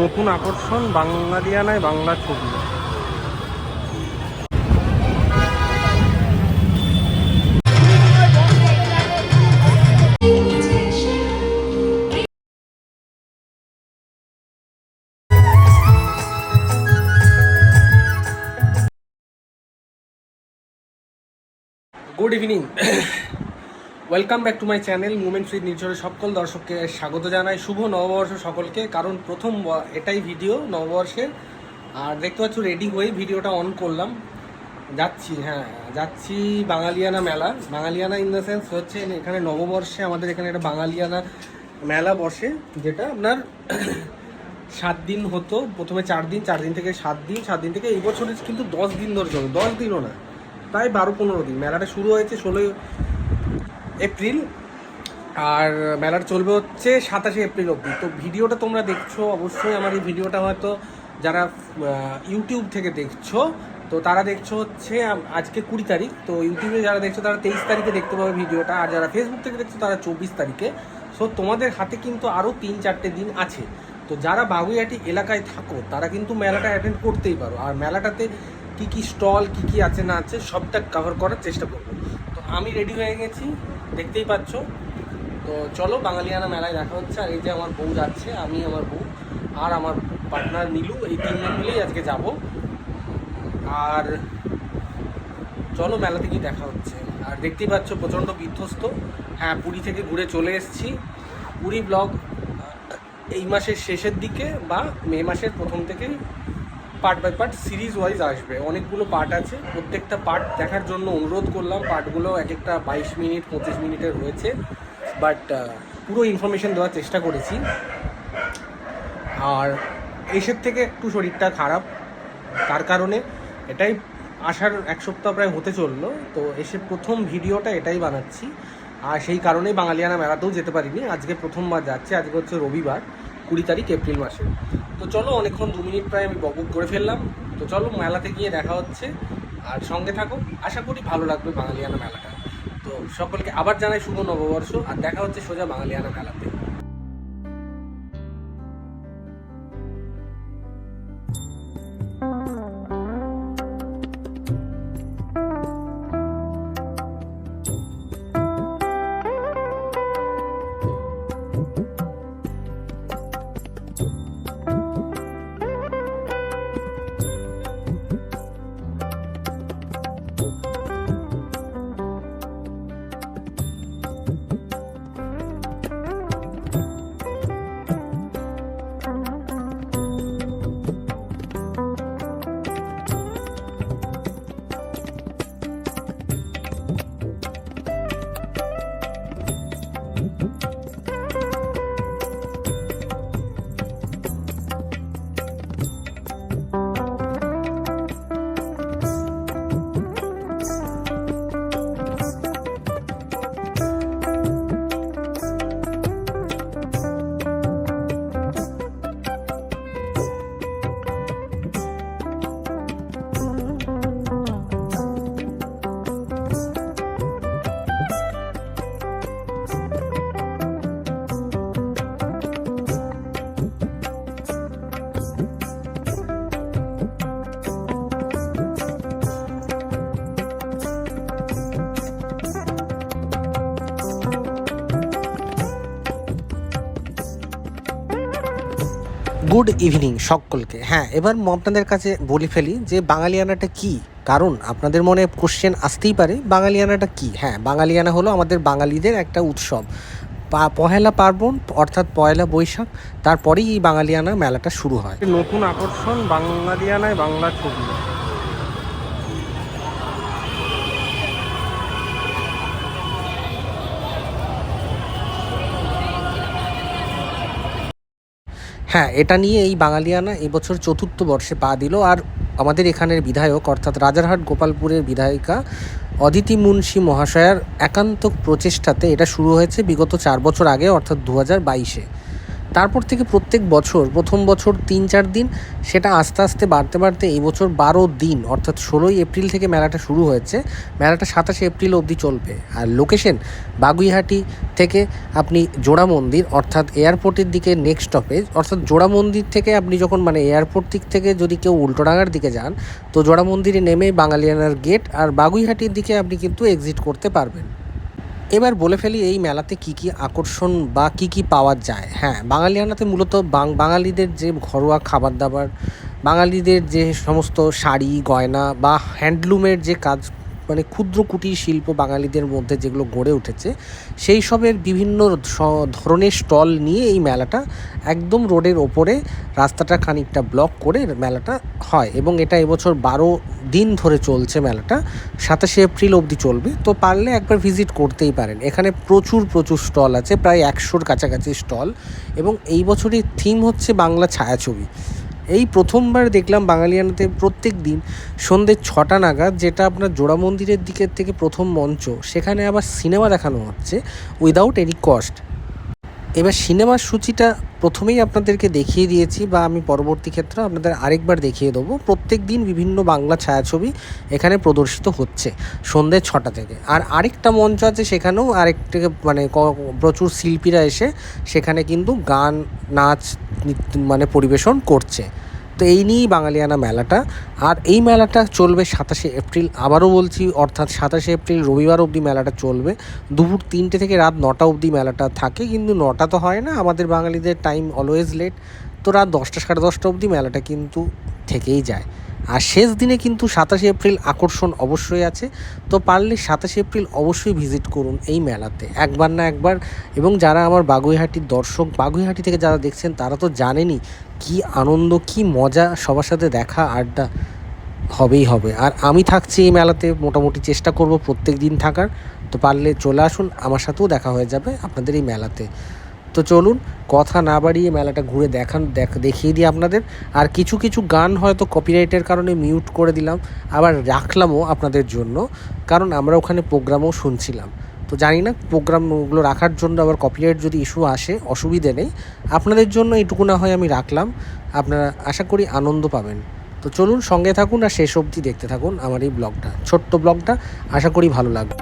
নতুন আকর্ষণ বাঙালিয়ানায় বাংলা ছবি। Good evening, welcome back to my channel movement with নির্ঝরের সকল দর্শককে স্বাগত জানাই। শুভ নববর্ষ সকলকে, কারণ প্রথম এটাই ভিডিও নববর্ষের। আর দেখতে পাচ্ছ রেডি হয়ে ভিডিওটা অন করলাম, যাচ্ছি বাঙালিয়ানা মেলা। বাঙালিয়ানা ইন দ্য সেন্স হচ্ছে এখানে নববর্ষে আমাদের এখানে একটা বাঙালিয়ানা মেলা বসে, যেটা আপনার 7 দিন হতো, প্রথমে 4 দিন, 4 দিন থেকে 7 দিন, 7 দিন থেকে এই বছরে কিন্তু 10 দিন ধরে চলে, 10 দিনও না, প্রায় 12-15 দিন। মেলাটা শুরু হয়েছে 16 এপ্রিল আর মেলাটা চলবে হচ্ছে 27 এপ্রিল অবধি। তো ভিডিওটা তোমরা দেখছো অবশ্যই, আমার এই ভিডিওটা হয়তো যারা ইউটিউব থেকে দেখছো তো তারা দেখছো হচ্ছে আজকে 20 তারিখ, তো ইউটিউবে যারা দেখছো তারা 23 তারিখে দেখতে পাবে ভিডিওটা, আর যারা ফেসবুক থেকে দেখছো তারা 24 তারিখে। সো তোমাদের হাতে কিন্তু আরও 3-4টে দিন আছে। তো যারা বাগুইআটি এলাকায় থাকো তারা কিন্তু মেলাটা অ্যাটেন্ড করতেই পারো, আর মেলাটাতে কী কী স্টল কী কী আছে না আছে সবটা কভার করার চেষ্টা করবো। তো আমি রেডি হয়ে গেছি, দেখতেই পাচ্ছ। তো চলো বাঙালিয়ানা মেলায় দেখা হচ্ছে। আর এই যে আমার বউ যাচ্ছে, আমি, আমার বউ আর আমার পার্টনার নীলু, এই 3 জন মিলেই আজকে যাব। আর চলো মেলাতে গিয়ে দেখা হচ্ছে। আর দেখতেই পাচ্ছ প্রচণ্ড বিধ্বস্ত। হ্যাঁ, পুরী থেকে ঘুরে চলে এসেছি। পুরী ব্লগ এই মাসের শেষের দিকে বা মে মাসের প্রথম থেকে part by part series wise আসবে। অনেকগুলো পার্ট আছে, প্রত্যেকটা পার্ট দেখার জন্য অনুরোধ করলাম। পার্টগুলো এক একটা 22 মিনিট 25 মিনিটের হয়েছে, বাট পুরো ইনফরমেশন দেওয়ার চেষ্টা করেছি। আর এসের থেকে একটু শরীরটা খারাপ, তার কারণে এটাই আসার 1 সপ্তাহ প্রায় হতে চললো, তো এসে প্রথম ভিডিওটা এটাই বানাচ্ছি। আর সেই কারণেই বাঙালিয়ানা মেলাতেও যেতে পারিনি, আজকে প্রথমবার যাচ্ছে। আজকে হচ্ছে রবিবার, 20 তারিখ এপ্রিল মাসে। তো চলো, অনেকক্ষণ 2 মিনিট প্রায় আমি বকবক করে ফেললাম। তো চলো মেলাতে গিয়ে দেখা হচ্ছে, আর সঙ্গে থাকো, আশা করি ভালো লাগবে বাঙালিয়ানা মেলাটা। তো সকলকে আবার জানাই শুভ নববর্ষ, আর দেখা হচ্ছে সোজা বাঙালিয়ানা মেলাতে। গুড ইভিনিং সকলকে। হ্যাঁ, এবার আপনাদের কাছে বলে ফেলি যে বাঙালিয়ানাটা কি, কারণ আপনাদের মনে কোশ্চেন আসতেই পারে বাঙালিয়ানাটা কি। হ্যাঁ, বাঙালিয়ানা হলো আমাদের বাঙালিদের একটা উৎসব। পহেলা পার্বণ অর্থাৎ পয়লা বৈশাখ, তারপরেই এই বাঙালিয়ানা মেলাটা শুরু হয়। নতুন আকর্ষণ বাঙালিয়ানায় বাংলা ছবি। হ্যাঁ, এটা নিয়ে এই বাঙালিয়ানা এবছর 4র্থ বর্ষে পা দিল। আর আমাদের এখানের বিধায়ক অর্থাৎ রাজারহাট গোপালপুরের বিধায়িকা অদিতি মুন্সি মহাশয়ার একান্ত প্রচেষ্টাতে এটা শুরু হয়েছে বিগত 4 বছর আগে, অর্থাৎ 2022-এ। তারপর থেকে প্রত্যেক বছর প্রথম বছর 3-4 দিন, সেটা আস্তে আস্তে বাড়তে বাড়তে এই বছর 12 দিন, অর্থাৎ 16ই এপ্রিল থেকে মেলাটা শুরু হয়েছে। মেলাটা 27শে এপ্রিল অবধি চলবে। আর লোকেশন বাগুইহাটি থেকে আপনি জোড়া মন্দির, অর্থাৎ এয়ারপোর্টের দিকে নেক্সট স্টপেজ, অর্থাৎ জোড়া মন্দির থেকে আপনি যখন এয়ারপোর্ট দিক থেকে যদি কেউ উল্টোডাঙার দিকে যান, তো জোড়া মন্দিরে নেমে বাঙালিয়ানার গেট আর বাগুইহাটির দিকে আপনি কিন্তু এক্সিট করতে পারবেন। এবার বলে ফেলি এই মেলাতে কি কি আকর্ষণ বা কি কি পাওয়া যায়। হ্যাঁ, বাঙালিয়ানাতে মূলত বাঙালিদের যে ঘরোয়া খাবার দাবার, বাঙালিদের যে সমস্ত শাড়ি গয়না বা হ্যান্ডলুমের যে কাজ, ক্ষুদ্র কুটির শিল্প বাঙালিদের মধ্যে যেগুলো গড়ে উঠেছে, সেই সবের বিভিন্ন ধরনের স্টল নিয়ে এই মেলাটা একদম রোডের ওপরে রাস্তাটা খানিকটা ব্লক করে মেলাটা হয়। এবং এটা এবছর 12 দিন ধরে চলছে মেলাটা, 27শে এপ্রিল অবধি চলবে। তো পারলে একবার ভিজিট করতেই পারেন। এখানে প্রচুর স্টল আছে, প্রায় 100-র কাছাকাছি স্টল। এবং এই বছরের থিম হচ্ছে বাংলা ছায়াছবি। এই প্রথমবার দেখলাম বাঙালিয়ানাতে প্রত্যেক দিন সন্ধ্যে 6টা নাগাদ, যেটা আপনার জোড়া মন্দিরের দিকের থেকে প্রথম মঞ্চ, সেখানে আবার সিনেমা দেখানো হচ্ছে উইদাউট এনি কস্ট। এবার সিনেমার সূচিটা প্রথমেই আপনাদেরকে দেখিয়ে দিয়েছি, বা আমি পরবর্তী ক্ষেত্রে আপনাদের আরেকবার দেখিয়ে দেবো। প্রত্যেক দিন বিভিন্ন বাংলা ছায়াছবি এখানে প্রদর্শিত হচ্ছে সন্ধ্যে 6টা থেকে। আর আরেকটা মঞ্চ আছে, সেখানেও আরেকটা প্রচুর শিল্পীরা এসে সেখানে কিন্তু গান নাচ পরিবেশন করছে। তো এই নিয়েই বাঙালিয়ানা মেলাটা। আর এই মেলাটা চলবে 27শে এপ্রিল, আবারও বলছি, অর্থাৎ 27শে এপ্রিল রবিবার অবধি মেলাটা চলবে। দুপুর 3টে থেকে রাত 9টা অবধি মেলাটা থাকে, কিন্তু 9টা তো হয় না, আমাদের বাঙালিদের টাইম অলওয়েজ লেট। তো রাত 10টা সাড়ে 10টা অবধি মেলাটা কিন্তু থেকেই যায়। আর শেষ দিনে কিন্তু 27শে এপ্রিল আকর্ষণ অবশ্যই আছে। তো পারলে 27শে এপ্রিল অবশ্যই ভিজিট করুন এই মেলাতে, একবার না একবার। এবং যারা আমার বাগুইহাটির দর্শক, বাগুইহাটি থেকে যারা দেখছেন, তারা তো জানেনই কি আনন্দ, কি মজা, সবার সাথে দেখা আড্ডা হবেই হবে। আর আমি থাকছি এই মেলাতে, মোটামুটি চেষ্টা করব প্রত্যেক দিন থাকার। তো পারলে চলে আসুন, আমার সাথেও দেখা হয়ে যাবে আপনাদের এই মেলাতে। তো চলুন কথা না বাড়িয়ে মেলাটা ঘুরে দেখিয়ে দিই আপনাদের। আর কিছু কিছু গান হয়তো কপিরাইটের কারণে মিউট করে দিলাম, আবার রাখলামও আপনাদের জন্য, কারণ আমরা ওখানে প্রোগ্রামও শুনছিলাম। তো জানি না প্রোগ্রামগুলো রাখার জন্য আবার কপিরাইট যদি ইস্যু আসে, অসুবিধে নেই, আপনাদের জন্য এইটুকু না হয় আমি রাখলাম। আপনারা আশা করি আনন্দ পাবেন। তো চলুন সঙ্গে থাকুন আর শেষ অবধি দেখতে থাকুন আমার এই ব্লগটা, ছোট্ট ব্লগটা। আশা করি ভালো লাগবে।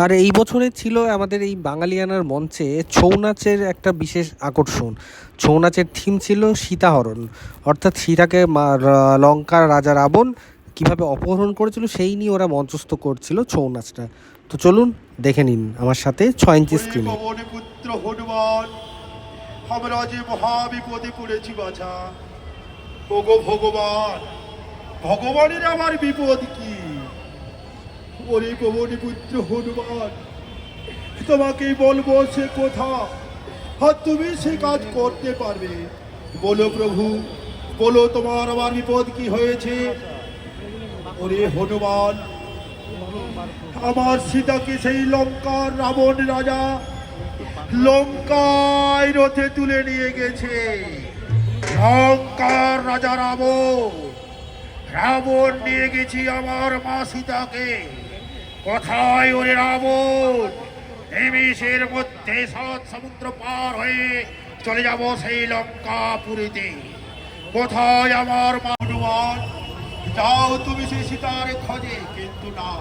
আর এই বছরে ছিল আমাদের এই বাঙালিয়ানার মঞ্চে ছৌ নাচের একটা বিশেষ আকর্ষণ। ছৌ নাচের থিম ছিল সীতাহরণ, অর্থাৎ সীতাকে লঙ্কার রাজা রাবণ কীভাবে অপহরণ করেছিল সেই নিয়ে ওরা মঞ্চস্থ করছিল ছৌ নাচটা। তো চলুন দেখে নিন আমার সাথে 6 ইঞ্চি স্ক্রিনে। পুত্র হনুমান, আমরা যে মহাবিপদে পড়েছি বাছা। ওগো ভগবান, ভগবানের আমার বিপদ কি? ওরে পবনী পুত্র হনুমান, তোমাকে বলবো সে কথা, আর তুমি সে কাজ করতে পারবে। বলো প্রভু, বলো তোমার আমার বিপদ কি হয়েছে? ওরে হনুমান, আমার সীতাকে সেই লঙ্কার রাবণ রাজা লঙ্কায় রথে তুলে নিয়ে গেছে। লঙ্কার রাজা রাবণ, রাবণ নিয়ে গেছি আমার মা সীতাকে। কোথায় ওরে রাবণ? নিমেষের মধ্যে 7 সমুদ্র পার হয়ে চলে যাব সেই লঙ্কাপুরীতে। কোথায় আমার মা? হনুমান, যাও তুমি সেই সীতার খোঁজে, কিন্তু না,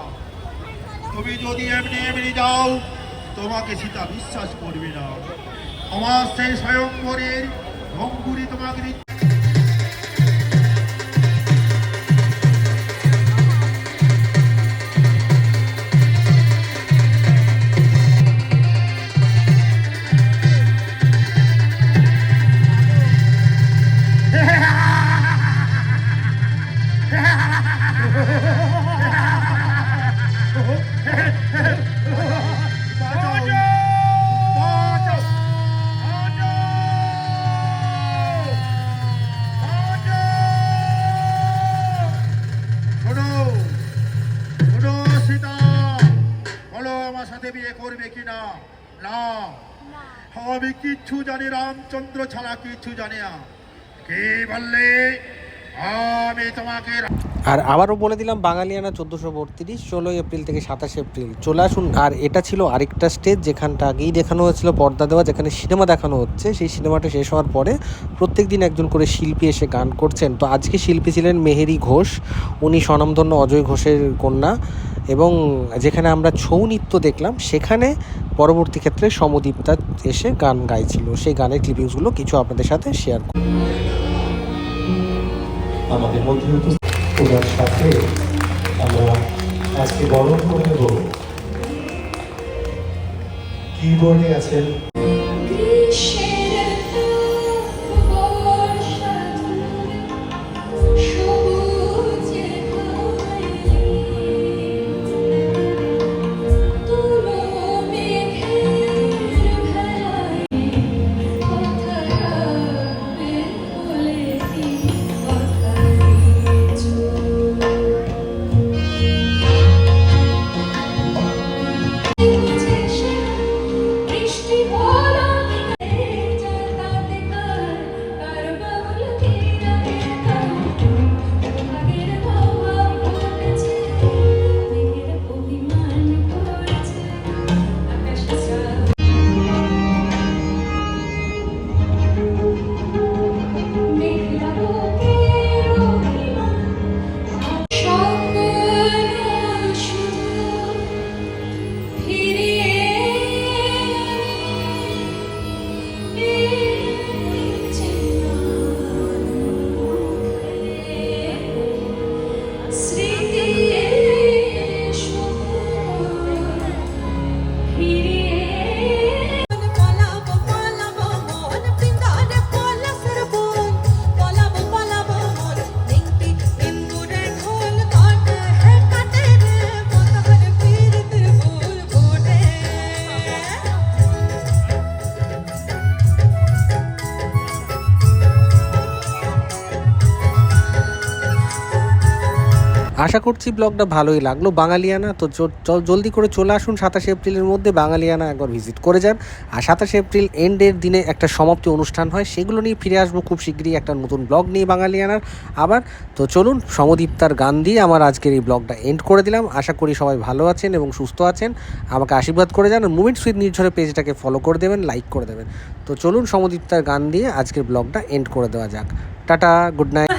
তুমি যদি এমনি এমনি যাও তোমাকে সীতা বিশ্বাস করবে না। আমার সেই স্বয়ংবরের ভঙ্গুরি তোমাকে বিয়ে করবে কিনা? না, আমি কিচ্ছু জানি রামচন্দ্র ছাড়া কিচ্ছু জানি না। কে বললে আমি তোমাকে? আর আবারও বলে দিলাম বাঙালিয়ানা 1432, 16 এপ্রিল থেকে 27 এপ্রিল চলে আসুন। আর এটা ছিল আরেকটা স্টেজ যেখানটা আগেই দেখানো হয়েছিল পর্দা দেওয়া, যেখানে সিনেমা দেখানো হচ্ছে। সেই সিনেমাটা শেষ হওয়ার পরে প্রত্যেক দিন একজন করে শিল্পী এসে গান করছেন। তো আজকে শিল্পী ছিলেন মেহেরি ঘোষ, উনি স্বনামধন্য অজয় ঘোষের কন্যা। এবং যেখানে আমরা ছৌ নৃত্য দেখলাম, সেখানে পরবর্তী ক্ষেত্রে সমদীপ্তা এসে গান গাইছিল। সেই গানের ক্লিপিংসগুলো কিছু আপনাদের সাথে শেয়ার করব। আমাদের মধ্যে ওনার সাথে আমরা আজকে বরণ করে নেব। কিবোর্ডে আছেন আশা করছি ব্লগটা ভালোই লাগলো। বাঙালিয়ানা তো জলদি করে চলে আসুন 27 এপ্রিলের মধ্যে বাঙালিয়ানা একবার ভিজিট করে যান। আর 27 এপ্রিল এন্ডের দিনে একটা সমাপ্তি অনুষ্ঠান হয়, সেগুলো নিয়ে ফিরে আসবো খুব শীঘ্রই একটা নতুন ব্লগ নিয়ে বাঙালিয়ানার আবার। তো চলুন, সমদীপ্তার গান দিয়ে আমার আজকের এই ব্লগটা এন্ড করে দিলাম। আশা করি সবাই ভালো আছেন এবং সুস্থ আছেন। আমাকে আশীর্বাদ করে যান। মুভমেন্টস উইথ নির্ঝরের পেজটাকে ফলো করে দেবেন, লাইক করে দেবেন। তো চলুন, সমদীপ্তার গান দিয়ে আজকের ব্লগটা এন্ড করে দেওয়া যাক। Tata, good night.